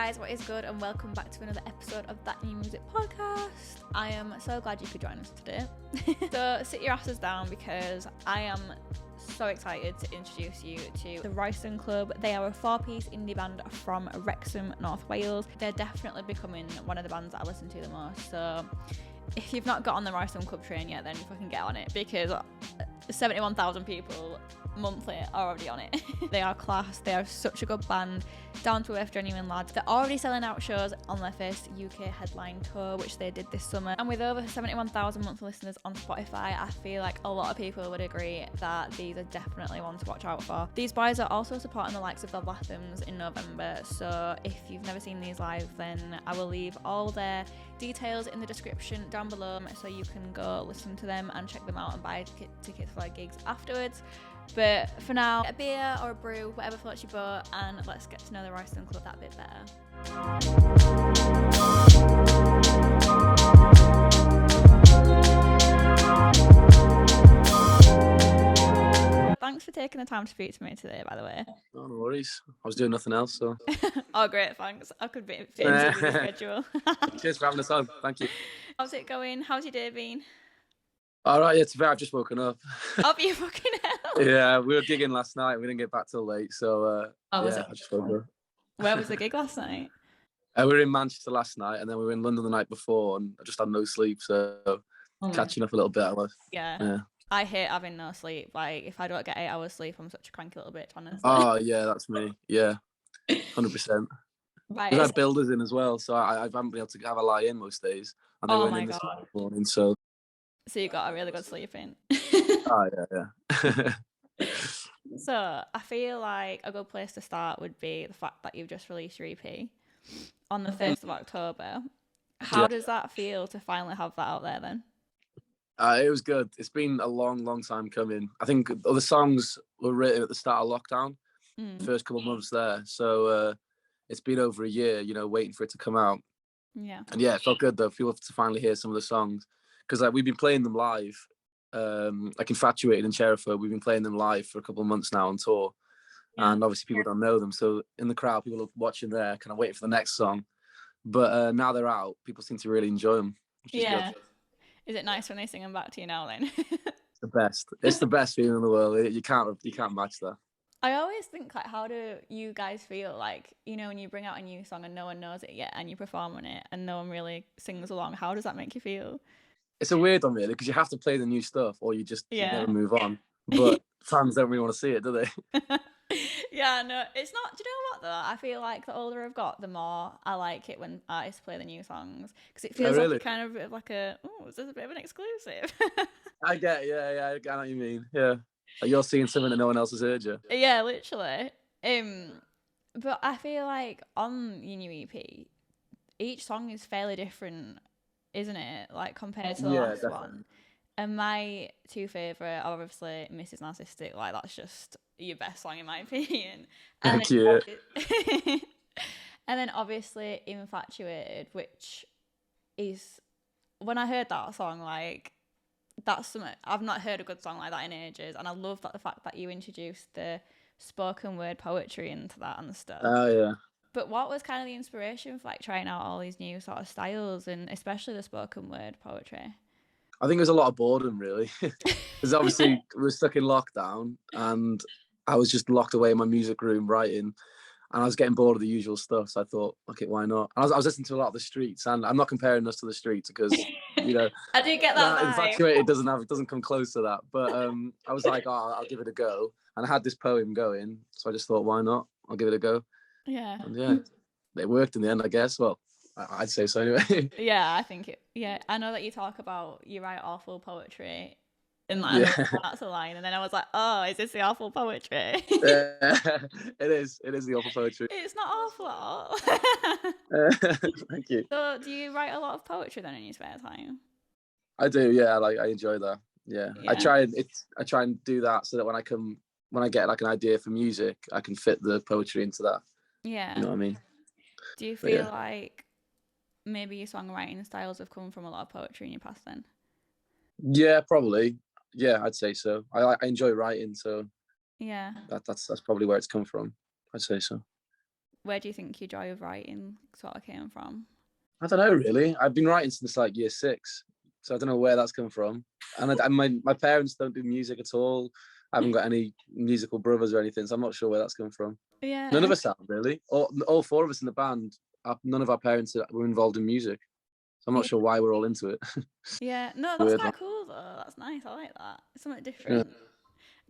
guys, what is good, and welcome back to another episode of That New Music Podcast. I am so glad you could join us today. So sit your asses down because I am so excited to introduce you to the Royston Club. They are a 4-piece indie band from Wrexham, North Wales. They're definitely becoming one of the bands that I listen to the most. So if you've not got on the Royston Club train yet, then fucking get on it, because 71,000 people monthly are already on it. They are class. They are such a good band, down to earth, genuine lads. They're already selling out shows on their first UK headline tour, which they did this summer, and with over 71,000 monthly listeners on Spotify, I feel like a lot of people would agree that these are definitely ones to watch out for. These boys are also supporting the likes of the Lathums in November, so if you've never seen these live, then I will leave all their details in the description down below so you can go listen to them and check them out and buy tickets for their gigs afterwards. But for now, a beer or a brew, whatever floats your boat, and let's get to know the Royston Club that bit better. Thanks for taking the time to speak to me today, by the way. Oh, no worries. I was doing nothing else, so. Oh, great, thanks. I could fit into the schedule. Cheers for having us on. Thank you. How's it going? How's your day been? All right, yeah, to be fair, I've just woken up. Oh, you fucking hell. Yeah, we were gigging last night. We didn't get back till late, so I just woke up. Where was the gig last night? We were in Manchester last night, and then we were in London the night before, and I just had no sleep, so catching up a little bit. Yeah. I hate having no sleep. Like, if I don't get 8 hours sleep, I'm such a cranky little bitch, honestly. Oh, yeah, that's me. Yeah, 100%. Right. We've had builders in as well, so I haven't been able to have a lie in most days. And they weren't in this morning, so you got a really good sleep in. Oh, yeah. So I feel like a good place to start would be the fact that you've just released your EP on the 1st of October. How does that feel to finally have that out there then? It was good. It's been a long, long time coming. I think the songs were written at the start of lockdown, the first couple of months there. So it's been over a year, waiting for it to come out. Yeah. And yeah, it felt good though. Feel to finally hear some of the songs, because we've been playing them live. Like Infatuated and Cheriford, we've been playing them live for a couple of months now on tour. Yeah. And obviously people don't know them. So in the crowd, people are watching there, kind of waiting for the next song. But now they're out, people seem to really enjoy them, which is good. Is it nice when they sing them back to you now then? It's the best. It's the best feeling in the world. You can't match that. I always think, like, how do you guys feel, like, when you bring out a new song and no one knows it yet and you perform on it and no one really sings along? How does that make you feel? It's a weird one, really, because you have to play the new stuff or you just never move on. But fans don't really want to see it, do they? Yeah, no, it's not. Do you know what, though? I feel like the older I've got, the more I like it when artists play the new songs, because it feels like kind of a bit of like is this a bit of an exclusive? I get I get what you mean. Yeah. Like you're seeing something that no one else has heard you. Yeah, literally. But I feel like on your new EP, each song is fairly different, isn't it? Like, compared to the last one. And my two favourite are obviously Mrs. Narcissistic. Like, that's just your best song in my opinion. And Thank you. And then obviously Infatuated, which is, when I heard that song, like, that's something, I've not heard a good song like that in ages, and I love that the fact that you introduced the spoken word poetry into that and stuff. Oh yeah. But what was kind of the inspiration for, like, trying out all these new sort of styles, and especially the spoken word poetry? I think it was a lot of boredom, really, because obviously we were stuck in lockdown and I was just locked away in my music room writing, and I was getting bored of the usual stuff. So I thought, okay, why not? I was listening to a lot of the Streets, and I'm not comparing us to the Streets because, I do get that. Infatuated doesn't come close to that. But I was like, I'll give it a go, and I had this poem going, so I just thought, why not? I'll give it a go. Yeah. And it worked in the end, I guess. Well, I'd say so anyway. Yeah, I think it. Yeah, I know that you talk about you write awful poetry. In that, that's a line, and then I was like, "Oh, is this the awful poetry?" It is the awful poetry. It's not awful at all. Thank you. So, do you write a lot of poetry then in your spare time? I do, yeah. I enjoy that. Yeah. I try and do that so that when I get like an idea for music, I can fit the poetry into that. Yeah. You know what I mean? Do you feel like maybe your songwriting styles have come from a lot of poetry in your past then? Yeah, probably. Yeah, I'd say so. I enjoy writing, so yeah, that's probably where it's come from. I'd say so. where do you think your joy of writing sort of came from? I don't know really. I've been writing since like year 6, so I don't know where that's come from. And my parents don't do music at all. I haven't got any musical brothers or anything, so I'm not sure where that's come from. Yeah. None of us have really. All 4 of us in the band. None of our parents were involved in music, so I'm not sure why we're all into it. Yeah, no, that's quite cool though. That's nice. I like that. It's something different. Yeah.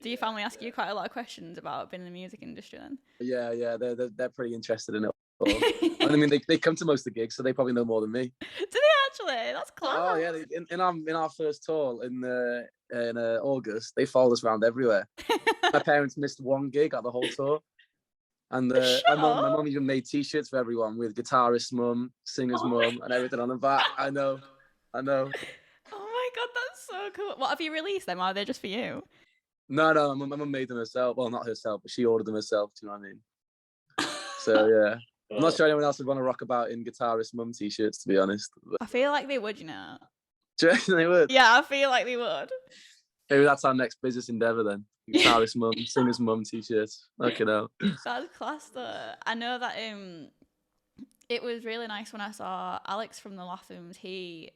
Do your family ask you quite a lot of questions about being in the music industry then? Yeah, they're pretty interested in it. I mean, they come to most of the gigs, so they probably know more than me. Do they actually? That's class. Oh yeah, in our first tour in August, they followed us around everywhere. My parents missed 1 gig at the whole tour, and my mum even made T-shirts for everyone with guitarist's mum, singer's mum, and everything on the back. I know. Oh my god, that's so cool. What have you released them? Or are they just for you? No, my mum made them herself. Well, not herself, but she ordered them herself. Do you know what I mean? So yeah. I'm not sure anyone else would want to rock about in guitarist mum T-shirts, to be honest. But I feel like they would, you know. Do you reckon they would? Yeah, I feel like they would. Maybe that's our next business endeavour then. Guitarist mum, singer's mum T-shirts. Okay, now. That's class though. I know that it was really nice when I saw Alex from the Lathums. He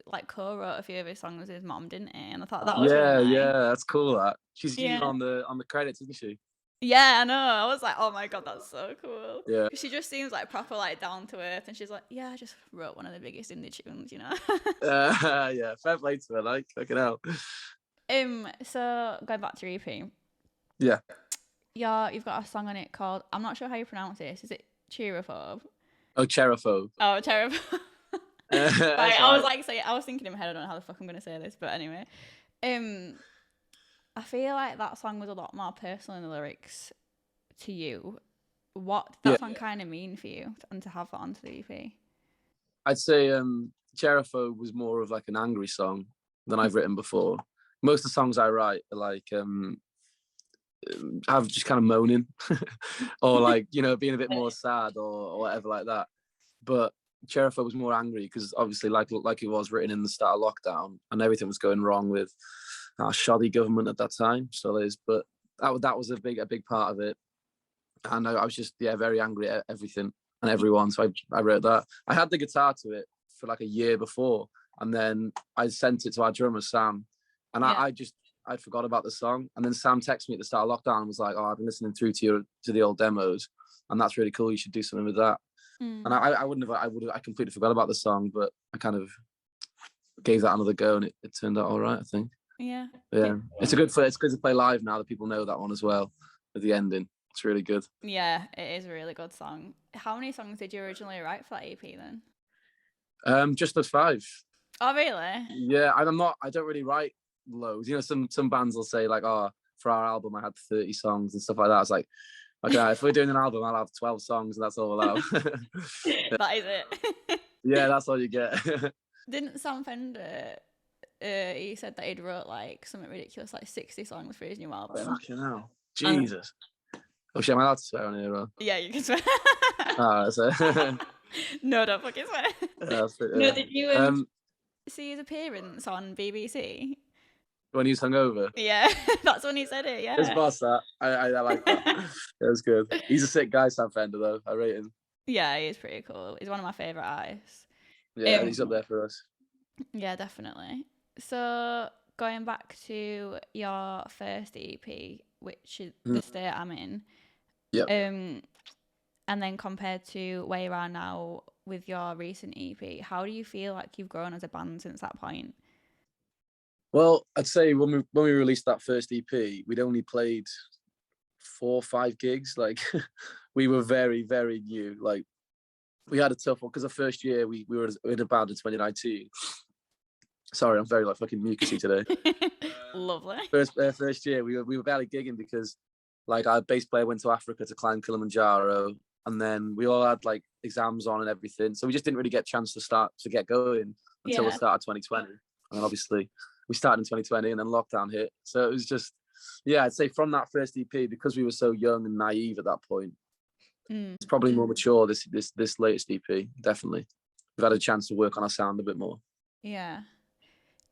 like co-wrote a few of his songs with his mum, didn't he? And I thought that was really nice. Yeah, that's cool. That she's on the credits, isn't she? Yeah, I know. I was like, oh my god, that's so cool. Yeah. She just seems like proper like down to earth, and she's like, yeah, I just wrote one of the biggest indie tunes, you know. Yeah, fair play to her. Like, fucking hell. So going back to your EP. Yeah. You've got a song on it called, I'm not sure how you pronounce this. Is it Cheerophobe? Oh, Cheerophobe. Oh, Cheerophobe. Right, I was thinking in my head, I don't know how the fuck I'm gonna say this, but anyway. I feel like that song was a lot more personal in the lyrics to you. What did that song kind of mean for you, and to have that onto the EP? I'd say Cheerophobe was more of like an angry song than I've written before. Most of the songs I write are like have just kind of moaning or like, you know, being a bit more sad or whatever like that. But Cheerophobe was more angry because obviously like it was written in the start of lockdown and everything was going wrong with our shoddy government at that time, still is, but that was a big part of it. And I was just very angry at everything and everyone, so I wrote that. I had the guitar to it for like a year before, and then I sent it to our drummer Sam, and I'd forgot about the song, and then Sam texted me at the start of lockdown and was like, oh, I've been listening through to the old demos, and that's really cool, you should do something with that. And I completely forgot about the song, but I kind of gave that another go, and it turned out all right, I think. Yeah. It's good to play live now that people know that one as well with the ending. It's really good. Yeah, it is a really good song. How many songs did you originally write for that EP then? Just those 5. Oh really? Yeah, I don't really write loads. You know, some bands will say like, oh, for our album I had 30 songs and stuff like that. It's like, okay, if we're doing an album, I'll have 12 songs and that's all I'll have. That is it. Yeah, that's all you get. Didn't Sam Fender, he said that he'd wrote like something ridiculous, like 60 songs for his new album. Oh, fucking hell. Jesus. Oh shit, am I allowed to swear on here? Or? Yeah, you can swear. So. No, don't fucking swear. No, did you see his appearance on BBC? When he was hungover? Yeah, that's when he said it, yeah. His boss, that. I like that. It was good. He's a sick guy, Sam Fender, though. I rate him. Yeah, he is pretty cool. He's one of my favourite artists. Yeah, he's up there for us. Yeah, definitely. So, going back to your first EP, which is The State I'm In. Yeah. And then compared to where you are now with your recent EP, how do you feel like you've grown as a band since that point? Well, I'd say when we released that first EP, we'd only played 4 or 5 gigs. Like, we were very, very new. Like, we had a tough one because the first year we were in a band in 2019. Sorry, I'm very like fucking mucusy today. Lovely. First year we were barely gigging because like our bass player went to Africa to climb Kilimanjaro, and then we all had like exams on and everything, so we just didn't really get a chance to get going until the start of 2020. And then obviously we started in 2020 and then lockdown hit, so it was just I'd say from that first EP, because we were so young and naive at that point, it's probably more mature this latest EP. Definitely we've had a chance to work on our sound a bit more. Yeah.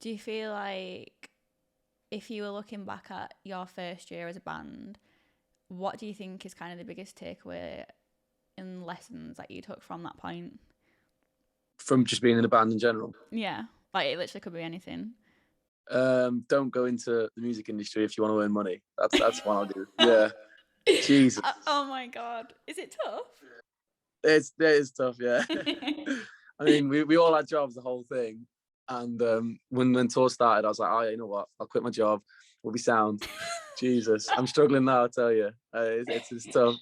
Do you feel like if you were looking back at your first year as a band, what do you think is kind of the biggest takeaway in lessons that you took from that point? From just being in a band in general? Yeah, like it literally could be anything. Don't go into the music industry if you want to earn money. That's what I'll do. Yeah. Jesus. Oh my God. Is it tough? It is tough, yeah. I mean, we all had jobs, the whole thing. And when tour started, I was like, oh, yeah, you know what? I'll quit my job. We'll be sound. Jesus. I'm struggling now, I tell you. It's tough.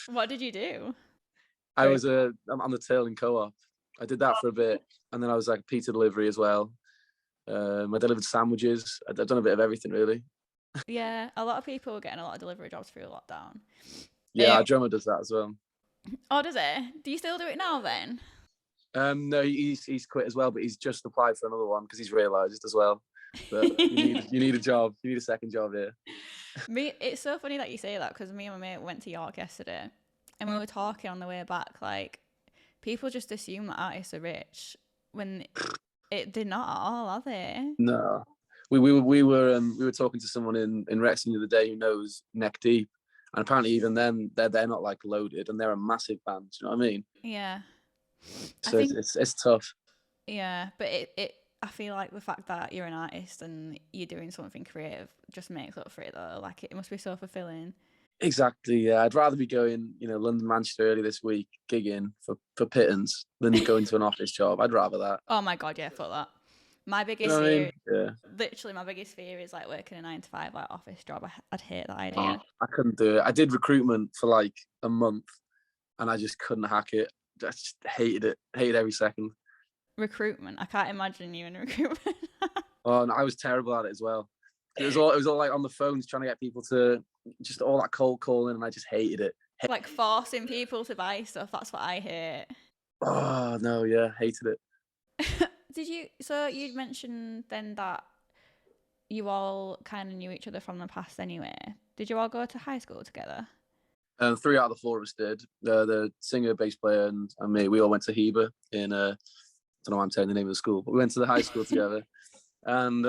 What did you do? I'm the tailing co-op. I did that for a bit. And then I was like pizza delivery as well. I delivered sandwiches. I've done a bit of everything, really. Yeah, a lot of people were getting a lot of delivery jobs through lockdown. Yeah, our drummer does that as well. Oh, does it? Do you still do it now then? No, he's quit as well, but he's just applied for another one because he's realised as well that you need a job. You need a second job here. It's so funny that you say that, because me and my mate went to York yesterday and we were talking on the way back, like, people just assume that artists are rich when they're not at all, are they? No. We were talking to someone in Wrexham the other day who knows Neck Deep, and apparently even then they're not like loaded, and they're a massive band. Do you know what I mean? Yeah. So it's tough. Yeah, but I feel like the fact that you're an artist and you're doing something creative just makes up for it though. Like it must be so fulfilling. Exactly. Yeah, I'd rather be going, London, Manchester early this week, gigging for pittance than going to an office job. I'd rather that. Oh my God, yeah, fuck that. My biggest fear, literally my biggest fear is like working a 9-to-5 like office job. I'd hate that idea. I couldn't do it. I did recruitment for like a month and I just couldn't hack it. I just hated it. Hated every second. Recruitment? I can't imagine you in recruitment. Oh, and I was terrible at it as well. It was all like on the phones trying to get people to just all that cold calling, and I just hated it. Like forcing people to buy stuff. That's what I hate. Oh no, yeah, hated it. So you'd mentioned then that you all kind of knew each other from the past anyway. Did you all go to high school together? 3 out of the 4 of us did. The singer, bass player, and me. We all went to Heber in I don't know why I'm saying the name of the school, but we went to the high school together, and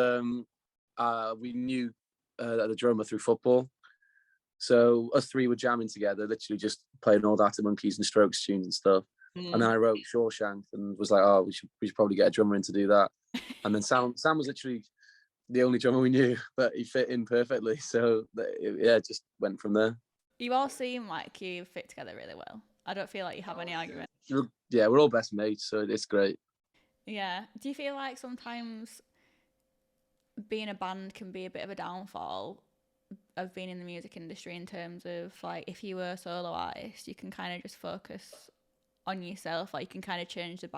we knew the drummer through football. So us 3 were jamming together, literally just playing all Arctic Monkeys and Strokes tunes and stuff. And then I wrote Shawshank and was like, oh, we should probably get a drummer in to do that. And then Sam was literally the only drummer we knew, but he fit in perfectly. So it just went from there. You all seem like you fit together really well. I don't feel like you have any argument. Yeah, we're all best mates, so it's great. Yeah. Do you feel like sometimes being a band can be a bit of a downfall of being in the music industry, in terms of like if you were a solo artist, you can kind of just focus on yourself, like you can kind of change the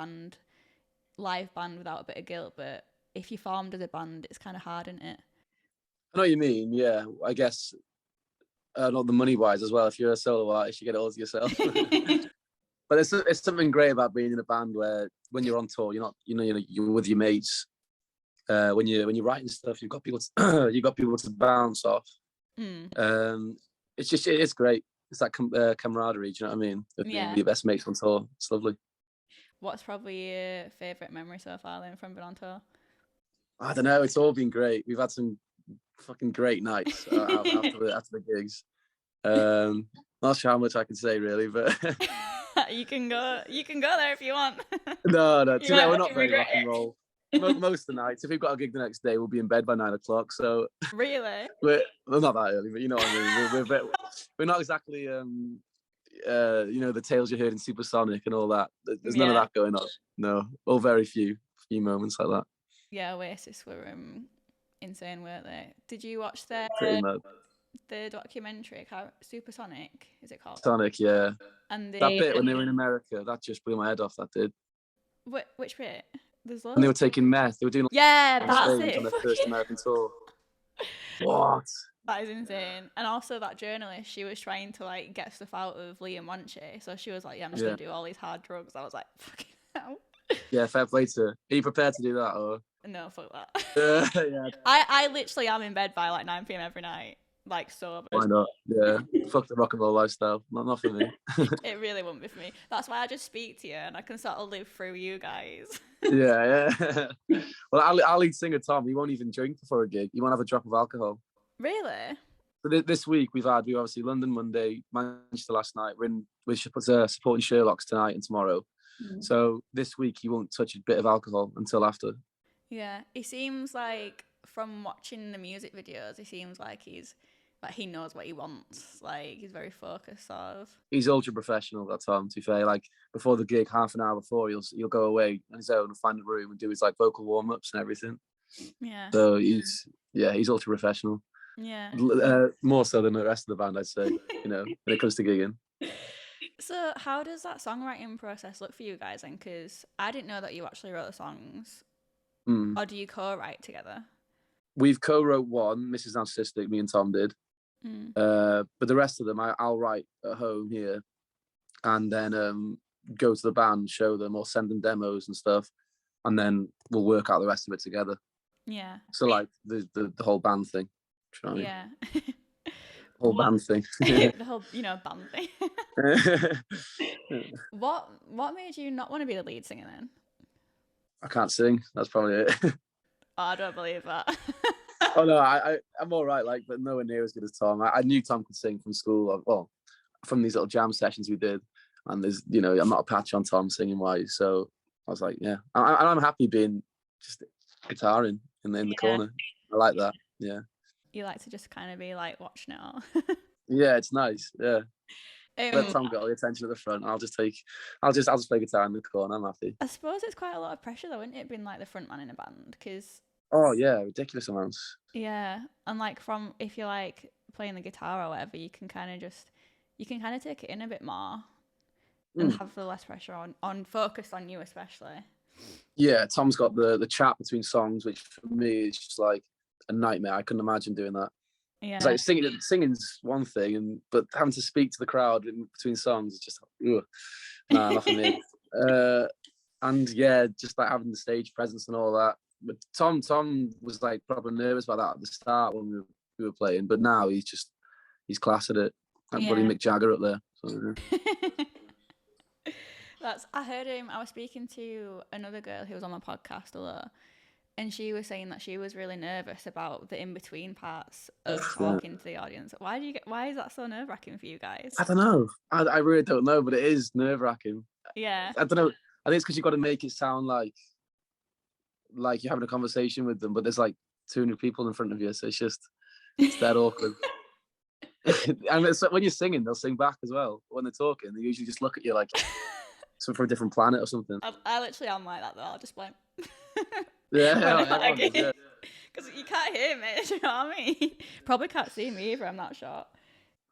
live band without a bit of guilt, but if you formed as a band, it's kind of hard, isn't it? I know what you mean, yeah. I guess not the money wise as well. If you're a solo artist, you get it all to yourself. But it's something great about being in a band where when you're on tour, you're not, you're with your mates. When you're writing stuff, you've got people to bounce off. It's great. It's that camaraderie. Do you know what I mean? Being your best mates on tour. It's lovely. What's probably your favourite memory so far then from being on tour? I don't know. It's all been great. We've had some fucking great nights after the gigs. Not sure how much I can say really, but you can go there if you want. No. We're not very rock and roll. Most of the nights, if we've got a gig the next day, we'll be in bed by 9 o'clock. So really, we're not that early, but you know what I mean. We're not exactly the tales you heard in Supersonic and all that. There's none of that going on. No, all very few moments like that. Yeah, Oasis were insane, weren't they? Did you watch the documentary Supersonic? Is it called Sonic? Yeah. And that bit when they were in America, that just blew my head off. That did. Which bit? There's loads. And they were taking meth. They were doing that's it. On their first American tour. What? That is insane. And also that journalist, she was trying to like get stuff out of Liam Wanche. So she was like, I'm just gonna do all these hard drugs. I was like, fucking hell. Yeah, fair play to her. Are you prepared to do that or? No, fuck that. Yeah. I literally am in bed by like 9 p.m. every night. Like sober. Why not? Yeah. Fuck the rock and roll lifestyle. Not for me. It really wouldn't be for me. That's why I just speak to you and I can sort of live through you guys. Yeah. Well, our lead singer Tom, he won't even drink before a gig. He won't have a drop of alcohol. Really? But this week we obviously London Monday, Manchester last night. We're supporting Sherlock's tonight and tomorrow. So this week he won't touch a bit of alcohol until after. Yeah, he seems like, from watching the music videos, he seems like he knows what he wants. Like, he's very focused, sort of. He's ultra professional, that Tom, to be fair. Like, before the gig, half an hour before, he'll go away on his own and find a room and do his like vocal warm-ups and everything. Yeah. So he's ultra professional. Yeah. More so than the rest of the band, I'd say, when it comes to gigging. So how does that songwriting process look for you guys then? Because I didn't know that you actually wrote the songs. Or do you co-write together? We've co-wrote one, Mrs. Narcissistic, me and Tom did. But the rest of them, I'll write at home here and then go to the band, show them or send them demos and stuff. And then we'll work out the rest of it together. Yeah. So like the whole band thing. Yeah. Whole band thing. The whole, band thing. What made you not want to be the lead singer then? I can't sing. That's probably it. Oh, I don't believe that. Oh no, I'm all right, like, but nowhere near as good as Tom. I knew Tom could sing from school. Well, from these little jam sessions we did, and there's, I'm not a patch on Tom singing wise. So I was like, yeah, I'm happy being just guitaring in the corner. I like that. Yeah. You like to just kind of be like watching it all. Yeah, it's nice. Yeah. Let Tom get all the attention at the front. I'll just play guitar in the corner. I'm happy. I suppose it's quite a lot of pressure though, isn't it, being like the front man in a band? Because oh yeah, ridiculous amounts. Yeah, and like if you're like playing the guitar or whatever, you can kind of take it in a bit more and have the less pressure on focus on you especially. Yeah, Tom's got the chat between songs, which for me is just like a nightmare. I couldn't imagine doing that. Yeah, it's like singing's one thing, but having to speak to the crowd in between songs is just not for me. And yeah, just like having the stage presence and all that. But Tom was like probably nervous about that at the start when we were playing, but now he's class at it. Like buddy Mick Jagger up there. So, I heard him. I was speaking to another girl who was on my podcast a lot, and she was saying that she was really nervous about the in-between parts of talking to the audience. Why is that so nerve-wracking for you guys? I don't know. I really don't know, but it is nerve-wracking. Yeah. I don't know. I think it's because you've got to make it sound like you're having a conversation with them, but there's like 200 people in front of you, so it's that awkward. And it's like when you're singing, they'll sing back as well. When they're talking, they usually just look at you like some from a different planet or something. I literally am like that though. I'll just like yeah, because you can't hear me. Do you know what I mean? Probably can't see me either. I'm not sure.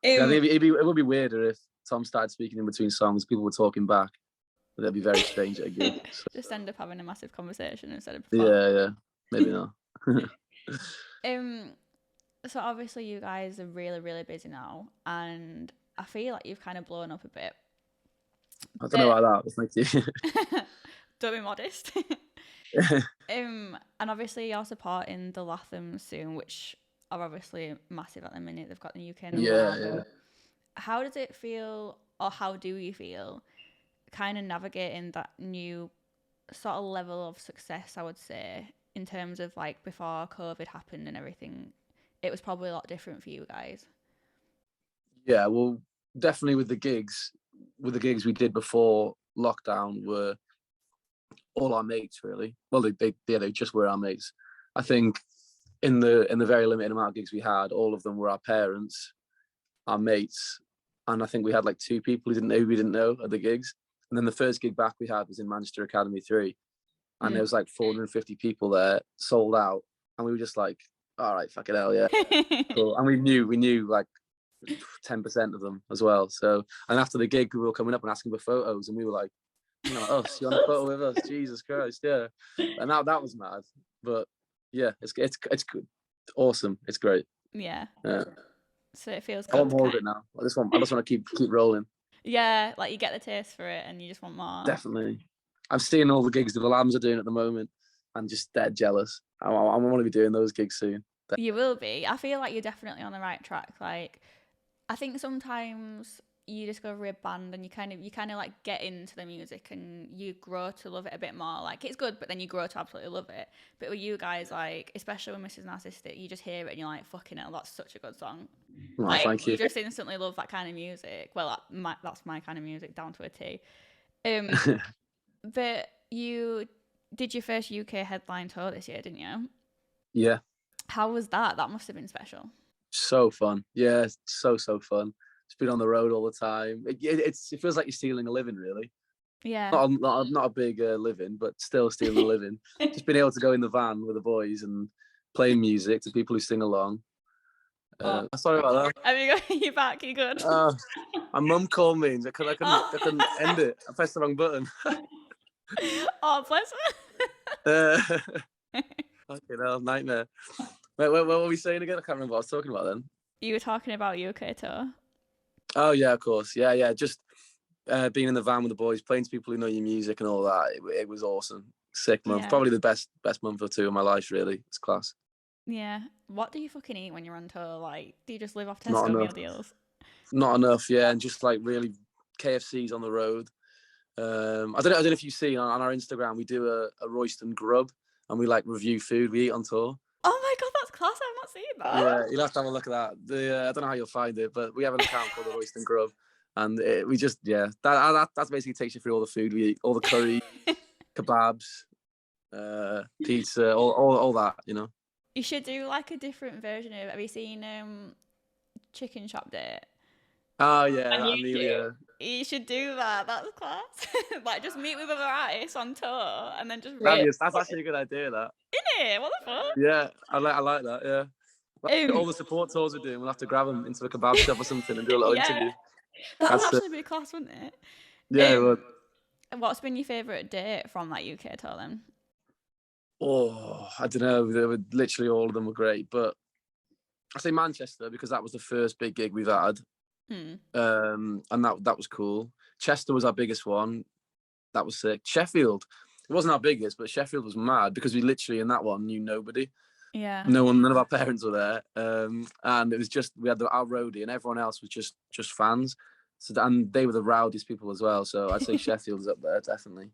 I think it would be weirder if Tom started speaking in between songs. People were talking back. That'd be very strange at a gig. So. Just end up having a massive conversation instead of yeah, maybe not. So obviously you guys are really, really busy now, and I feel like you've kind of blown up a bit. I don't know about that. Thank you. Don't be modest. And obviously you're supporting the Lathums soon, which are obviously massive at the minute. They've got the UK number one. Yeah. How does it feel, or how do you feel, kind of navigating that new sort of level of success, I would say, in terms of like before COVID happened and everything? It was probably a lot different for you guys. Yeah, well, definitely with the gigs we did before lockdown were all our mates, really. Well, they just were our mates. I think in the very limited amount of gigs we had, all of them were our parents, our mates, and I think we had like 2 people we didn't know at the gigs. And then the first gig back we had was in Manchester Academy 3, and there was like 450 people there, sold out, and we were just like, all right, fucking hell, yeah. Cool. And we knew like 10% of them as well. So, and after the gig, we were coming up and asking for photos, and we were like, us, you want a photo with us? Jesus Christ, yeah. And that was mad. But yeah, it's good. Awesome. It's great. Yeah. So it feels good. I want more of it now. I just want to keep rolling. Yeah, like you get the taste for it and you just want more. Definitely. I'm seeing all the gigs that the Lathums are doing at the moment. I'm just dead jealous. I want to be doing those gigs soon. You will be. I feel like you're definitely on the right track. Like, I think sometimes you discover a band and you kind of like get into the music and you grow to love it a bit more. Like it's good, but then you grow to absolutely love it. But with you guys, like especially with Mrs. Narcissistic, you just hear it and you're like, fucking hell, that's such a good song. Oh, like thank you. You just instantly love that kind of music. Well, that's my kind of music down to a T. But you did your first UK headline tour this year, didn't you? Yeah. How was that? That must have been special. So fun. Yeah, so fun. Just been on the road all the time. It feels like you're stealing a living, really. Yeah. Not a big living, but still stealing a living. Just being able to go in the van with the boys and playing music to people who sing along. Sorry about that. Have you got you back? You good? My mum called me and I couldn't end it. I pressed the wrong button. Oh, bless her. Fucking hell, nightmare. Wait, what were we saying again? I can't remember what I was talking about then. You were talking about UK tour. Oh yeah, of course. Yeah. Just being in the van with the boys, playing to people who know your music and all that. It was awesome. Sick month. Yeah. Probably the best month or two of my life, really. It's class. Yeah. What do you fucking eat when you're on tour? Like, do you just live off Tesco meal deals? Not enough, yeah. And just like really KFCs on the road. I don't know if you see on our Instagram, we do a Royston grub and we like review food we eat on tour. Oh my god, that's class! I've not seen that. Yeah, you'll have to have a look at that. I don't know how you'll find it, but we have an account called the Royston Grub, and that basically takes you through all the food we eat, all the curry, kebabs, pizza, all that, you know. You should do like a different version of. Have you seen Chicken Shop Date? Oh yeah, Amelia. You should do that. That's class. Like just meet with other artists on tour and then just. That's actually a good idea. That. Isn't it? What the fuck? Yeah, I like that. Yeah. All the support tours we're doing, we'll have to grab them into a kebab shop or something and do a little interview. That would actually be class, wouldn't it? Yeah, it would. What's been your favourite date from that UK tour then? Oh, I don't know. They were literally all of them were great, but I say Manchester because that was the first big gig we've had. And that was cool. Chester was our biggest one. That was sick. Sheffield, it wasn't our biggest, but Sheffield was mad because we literally in that one knew nobody. Yeah. None of our parents were there. And it was just we had our roadie and everyone else was just fans. So and they were the rowdiest people as well. So I'd say Sheffield's up there definitely.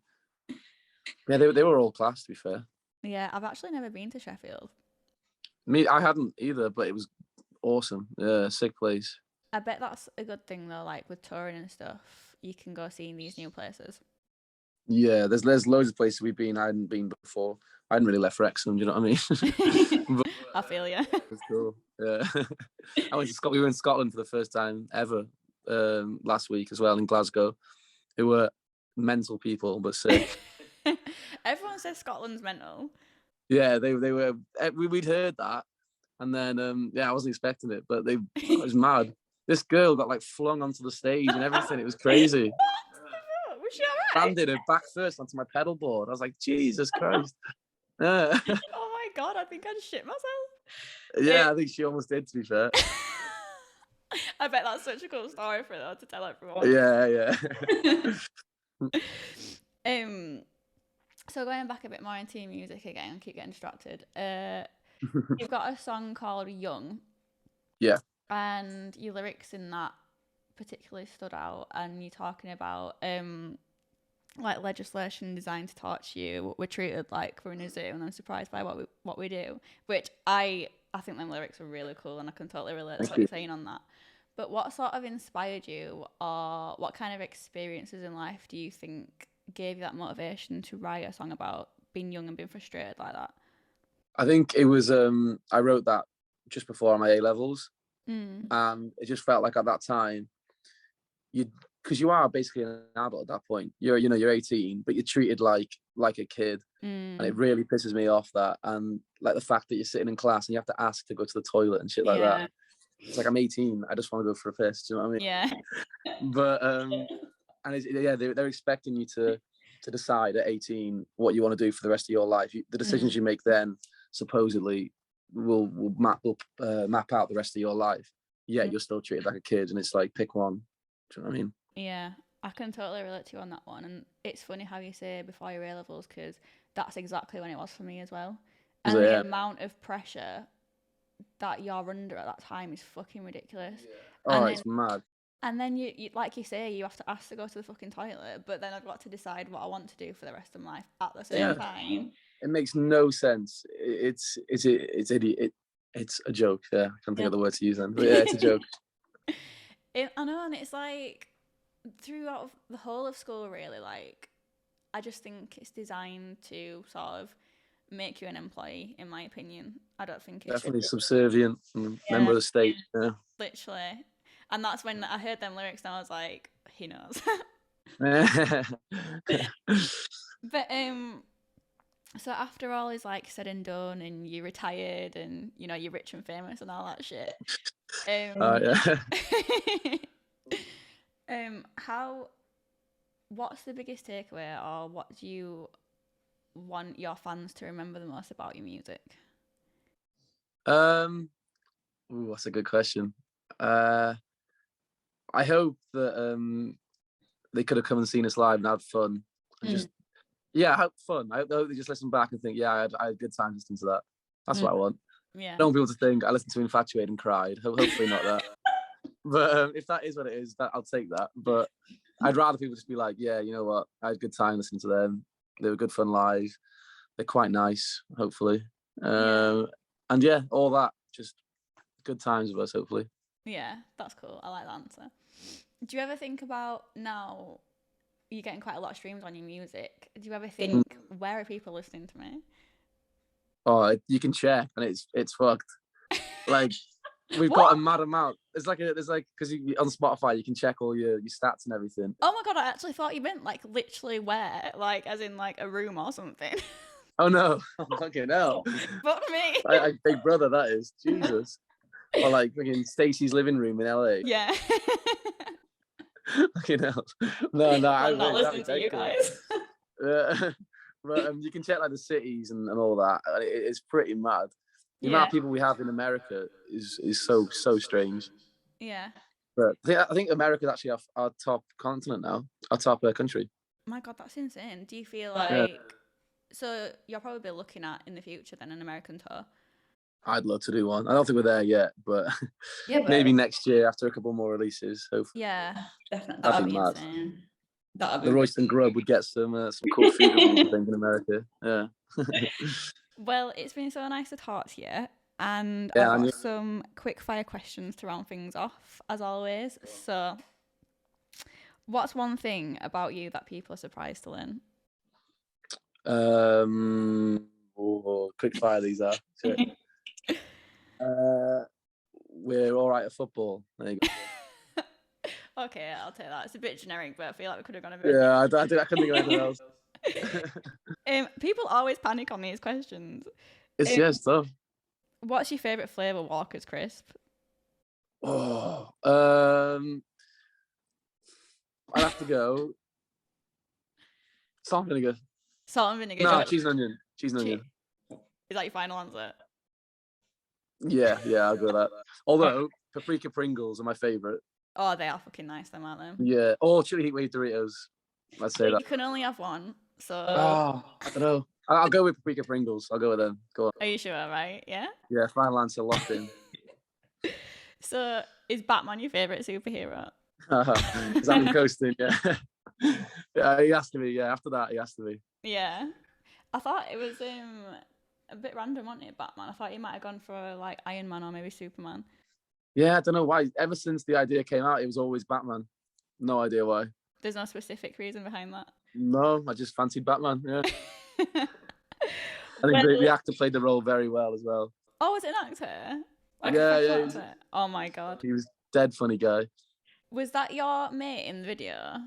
Yeah, they were all class to be fair. Yeah, I've actually never been to Sheffield. I hadn't either, but it was awesome. Yeah, sick place. I bet that's a good thing though, like with touring and stuff, you can go seeing these new places. Yeah, there's loads of places we've been I hadn't been before. I hadn't really left Wrexham, do you know what I mean? But, I feel you. It's cool. Yeah. We were in Scotland for the first time ever last week as well in Glasgow. They were mental people, but sick. Everyone says Scotland's mental. Yeah, they were. We'd heard that, and then I wasn't expecting it, but it was mad. This girl got like flung onto the stage and everything. It was crazy. What? Was she alright? Landed her back first onto my pedal board. I was like, Jesus Christ. Oh my god, I think I'd shit myself. Yeah, I think she almost did, to be fair. I bet that's such a cool story for her to tell everyone. Yeah. So going back a bit more into your music again, I keep getting distracted. You've got a song called Young. Yeah. And your lyrics in that particularly stood out, and you're talking about like legislation designed to torture you. We're treated like we're in a zoo, and I'm surprised by what we do. Which I think them lyrics are really cool, and I can totally relate to what you're saying on that. But what sort of inspired you, or what kind of experiences in life do you think gave you that motivation to write a song about being young and being frustrated like that? I think it was I wrote that just before my A-levels. And it just felt like at that time because you are basically an adult at that point. You're 18, but you're treated like a kid. And it really pisses me off that, and like the fact that you're sitting in class and you have to ask to go to the toilet and shit like that. It's like I'm 18, I just want to go for a piss, do you know what I mean? Yeah. But and they're expecting you to decide at 18 what you want to do for the rest of your life. The decisions you make then supposedly will map out the rest of your life. You're still treated like a kid, and it's like pick one. Do you know what I mean? Yeah, I can totally relate to you on that one. And it's funny how you say before your A-levels, because that's exactly when it was for me as well. And the amount of pressure that you're under at that time is fucking ridiculous. Oh, it's mad. And then you like you say, you have to ask to go to the fucking toilet, but then I've got to decide what I want to do for the rest of my life at the same time. It makes no sense. It's idiot. It's a joke. Yeah, I can't think of the word to use then. But yeah, it's a joke. I know, and it's like throughout the whole of school, really, like I just think it's designed to sort of make you an employee, in my opinion. I don't think it's definitely subservient member of the state. Yeah. Literally. And that's when I heard them lyrics and I was like, he knows. But so after all is like said and done and you retired and you know you're rich and famous and all that shit. What's the biggest takeaway, or what do you want your fans to remember the most about your music? That's a good question. I hope that they could have come and seen us live and had fun. And just I hope fun. I hope they just listen back and think, I had a good time listening to that. That's what I want. Yeah. I don't want people to think I listened to Infatuated and cried. Hopefully not that. But if that is what it is, I'll take that. But I'd rather people just be like, yeah, you know what? I had a good time listening to them. They were good fun live. They're quite nice, hopefully. And all that. Just good times with us, hopefully. Yeah, that's cool. I like that answer. Do you ever think about, now you're getting quite a lot of streams on your music, do you ever think, where are people listening to me? Oh, you can check and it's fucked. Like we've got a mad amount. There's like because on Spotify you can check all your stats and everything. Oh my god, I actually thought you meant like literally where, like as in like a room or something. Oh no, okay, no. Fuck me. Like Big Brother, that is. Jesus. Or like freaking Stacey's living room in LA. Yeah. Okay, no. I'm not listening to you guys. But you can check like the cities and all that. It's pretty mad. The amount of people we have in America is so strange. Yeah. But I think America is actually our top continent now, our top country. My god, that's insane. Do you feel like so you're probably looking at in the future then an American tour? I'd love to do one. I don't think we're there yet, but maybe next year after a couple more releases. Hopefully. Yeah, definitely. That'd be insane. The Royston Club would get some cool food reviews, I think, in America. Yeah. Well, it's been so nice to talk to you, and I've got some quick fire questions to round things off, as always. So, what's one thing about you that people are surprised to learn? Quick fire these are. We're all right at football. There you go. Okay, I'll take that. It's a bit generic, but I feel like we could have gone a bit. Yeah, I couldn't think of anything else. People always panic on these questions. It's just tough. What's your favourite flavour Walker's crisp? Oh, I'd have to go salt and vinegar. Salt and vinegar. No, cheese and onion. Cheese and onion. Is that your final answer? Yeah, I'll go with that. Although paprika Pringles are my favourite. Oh, they are fucking nice, them, aren't they? Yeah, or chili heat wave Doritos. I'd say that. You can only have one, so. Oh, I don't know. I'll go with paprika Pringles. I'll go with them. Go on. Are you sure? Right? Yeah. Yeah, final answer locked in. So, is Batman your favourite superhero? Is that coasting? Yeah. Yeah, he has to be. Yeah, after that, he has to be. Yeah, I thought it was a bit random, wasn't it, Batman? I thought you might have gone for like Iron Man or maybe Superman. Yeah, I don't know why. Ever since the idea came out, it was always Batman. No idea why. There's no specific reason behind that? No, I just fancied Batman, yeah. I think the actor played the role very well as well. Oh, was it an actor? Like yeah. Oh my god. He was dead funny guy. Was that your mate in the video?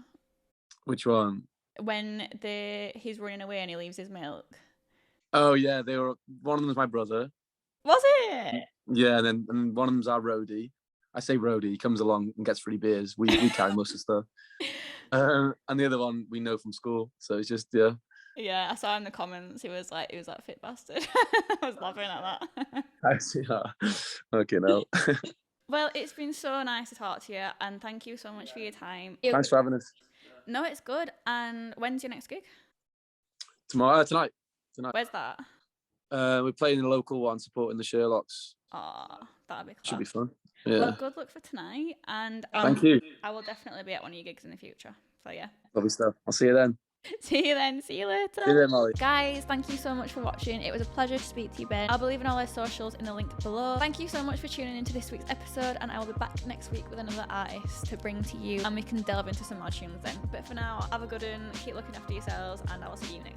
Which one? When he's running away and he leaves his milk. Oh yeah, one of them was my brother. Was it? Yeah, and one of them's our roadie. I say roadie, he comes along and gets free beers. We carry most of the stuff. And the other one we know from school. So it's just Yeah, I saw in the comments he was that fit bastard. I was laughing at that. I see that. Okay, no. Well, it's been so nice to talk to you, and thank you so much for your time. Thanks for having us. No, it's good. And when's your next gig? Tonight. Where's that? We're playing in a local one, supporting the Sherlocks. Oh, that'll be fun. Should be fun. Yeah. Well, good luck for tonight, and Thank you. I will definitely be at one of your gigs in the future. So yeah. Lovely stuff. I'll see you then. See you then. See you later. See you then, Molly. Guys, thank you so much for watching. It was a pleasure to speak to you, Ben. I'll be leaving all their socials in the link below. Thank you so much for tuning into this week's episode, and I will be back next week with another artist to bring to you, and we can delve into some more tunes then. But for now, have a good one, keep looking after yourselves, and I will see you next week.